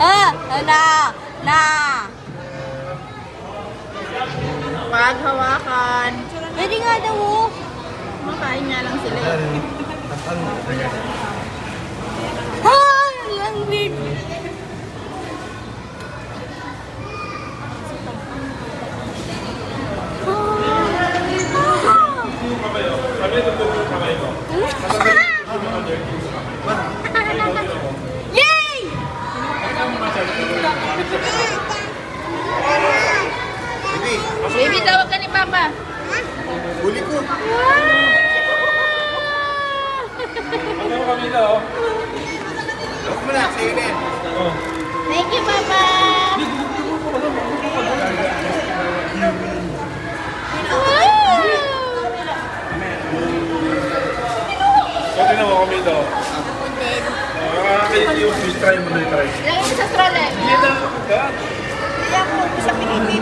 Na. Wag hawakan. Pwede nga daw oh. Makain nga lang sila eh. Ang langit. Yay! Baby, tawag ka ni Papa. Huli ko. Ano kami na, oh? Huwag mo na, sa'yo rin. Thank you, Papa. So, tinan mo kami daw. Yung fish try mo na try. Lagay mo sa stroller. Hindi na, ka. Kaya mo sa pinipip.